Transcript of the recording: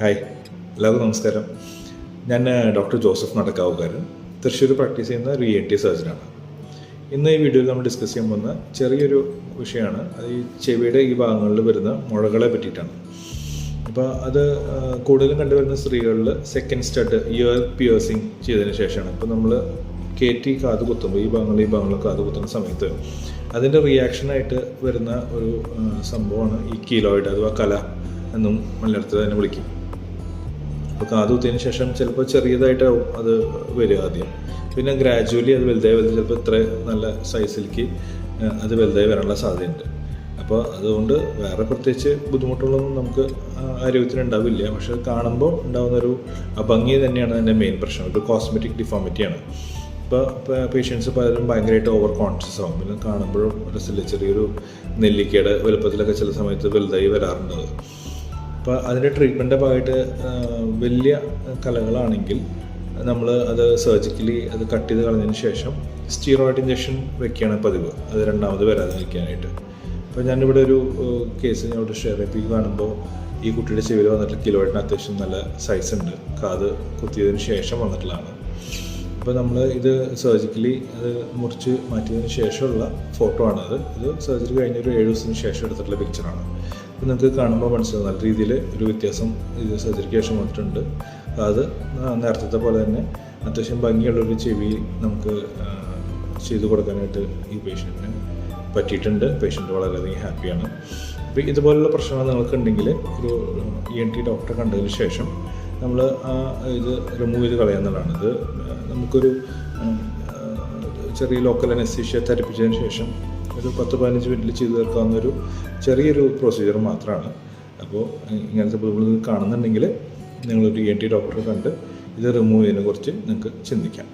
Hi, എല്ലാവർക്കും നമസ്കാരം. ഞാൻ ഡോക്ടർ ജോസഫ് നടക്കാവുകാരൻ, തൃശ്ശൂർ പ്രാക്ടീസ് ചെയ്യുന്ന ENT സർജനാണ്. ഇന്ന് ഈ വീഡിയോയിൽ നമ്മൾ ഡിസ്കസ് ചെയ്യാൻ പോകുന്ന ചെറിയൊരു വിഷയമാണ്. അത് ഈ ചെവിയുടെ ഈ ഭാഗങ്ങളിൽ വരുന്ന മുഴകളെ പറ്റിയിട്ടാണ്. അപ്പോൾ അത് കൂടുതലും കണ്ടുവരുന്ന സ്ത്രീകളിൽ സെക്കൻഡ് സ്റ്റഡ് ഇയർ പിയേഴ്സിങ് ചെയ്തതിന് ശേഷമാണ്. ഇപ്പോൾ നമ്മൾ കയറ്റി കാത് കുത്തുമ്പോൾ ഈ ഭാഗങ്ങളിൽ കാത് കുത്തുന്ന സമയത്ത് അതിൻ്റെ റിയാക്ഷനായിട്ട് വരുന്ന ഒരു സംഭവമാണ് ഈ കീലോയിഡ് അഥവാ കല എന്നും മലയാളത്തിൽ തന്നെ വിളിക്കും. അപ്പോൾ കാത് കുത്തിയതിന് ശേഷം ചിലപ്പോൾ ചെറിയതായിട്ടാവും അത് വരിക ആദ്യം, പിന്നെ ഗ്രാജുവലി അത് വലുതായി ചിലപ്പോൾ ഇത്ര നല്ല സൈസിലേക്ക് അത് വലുതായി വരാനുള്ള സാധ്യതയുണ്ട്. അപ്പോൾ അതുകൊണ്ട് വേറെ പ്രത്യേകിച്ച് ബുദ്ധിമുട്ടുകളൊന്നും നമുക്ക് ആരോഗ്യത്തിന് ഉണ്ടാവില്ല. പക്ഷെ കാണുമ്പോൾ ഉണ്ടാകുന്നൊരു അഭംഗി തന്നെയാണ് അതിൻ്റെ മെയിൻ പ്രശ്നം. ഒരു കോസ്മെറ്റിക് ഡിഫോമിറ്റിയാണ്. ഇപ്പോൾ പേഷ്യൻസ് പലരും ഭയങ്കരമായിട്ട് ഓവർ കോൺഷ്യസ് ആവും. പിന്നെ കാണുമ്പോഴും രസമില്ല, ചെറിയൊരു നെല്ലിക്കയുടെ വലുപ്പത്തിലൊക്കെ ചില സമയത്ത് വലുതായി വരാറുണ്ട്. അപ്പോൾ അതിൻ്റെ ട്രീറ്റ്മെൻറ്റിൻ്റെ ഭാഗമായിട്ട് വലിയ കലകളാണെങ്കിൽ നമ്മൾ അത് സർജിക്കലി അത് കട്ട് ചെയ്ത് കളഞ്ഞതിന് ശേഷം സ്റ്റീറോയിഡ് ഇഞ്ചക്ഷൻ വെക്കുകയാണ് പതിവ്, അത് രണ്ടാമത് വരാതെ വയ്ക്കാനായിട്ട്. അപ്പോൾ ഞാനിവിടെ ഒരു കേസ് ഞാൻ ഇവിടെ ഷെയർ ചെയ്ത് കാണുമ്പോൾ ഈ കുട്ടിയുടെ ചെവിയിൽ വന്നിട്ടുള്ള കിലോയിഡിന് അത്യാവശ്യം നല്ല സൈസ് ഉണ്ട്, കാത് കുത്തിയതിന് ശേഷം വന്നിട്ടുള്ളതാണ്. അപ്പോൾ നമ്മൾ ഇത് സർജിക്കലി അത് മുറിച്ച് മാറ്റിയതിന് ശേഷമുള്ള ഫോട്ടോ ആണത്. ഇത് സർജറി കഴിഞ്ഞൊരു 7 ദിവസത്തിന് ശേഷം എടുത്തിട്ടുള്ള പിക്ചറാണ്. അപ്പോൾ നിങ്ങൾക്ക് കാണുമ്പോൾ മനസ്സിലാവും നല്ല രീതിയിൽ ഒരു വ്യത്യാസം ഇത് സർജറിക്ക് ശേഷം വന്നിട്ടുണ്ട്. അത് നേരത്തെ പോലെ തന്നെ അത്യാവശ്യം ഭംഗിയുള്ളൊരു ചെവി നമുക്ക് ചെയ്തു കൊടുക്കാനായിട്ട് ഈ പേഷ്യൻറ്റിന് പറ്റിയിട്ടുണ്ട്. പേഷ്യൻറ്റ് വളരെയധികം ഹാപ്പിയാണ്. അപ്പോൾ ഇതുപോലുള്ള പ്രശ്നങ്ങൾ നിങ്ങൾക്കുണ്ടെങ്കിൽ ഒരു ENT ഡോക്ടറെ കണ്ടതിന് ശേഷം നമ്മൾ ഇത് റിമൂവ് ചെയ്ത് കളയാന്നുള്ളതാണ്. ഇത് നമുക്കൊരു ചെറിയ ലോക്കൽ അനസ്തീഷ്യ തെറിപ്പിച്ചതിന് ശേഷം ഒരു 10-15 മിനിറ്റിൽ ചെയ്തു തീർക്കാവുന്നൊരു ചെറിയൊരു പ്രൊസീജിയർ മാത്രമാണ്. അപ്പോൾ ഇങ്ങനത്തെ ബുദ്ധിമുട്ടുകൾ കാണുന്നുണ്ടെങ്കിൽ നിങ്ങളൊരു ENT ഡോക്ടറെ കണ്ട് ഇത് റിമൂവ് ചെയ്യുന്നതിനെ കുറിച്ച് നിങ്ങൾക്ക് ചിന്തിക്കാം.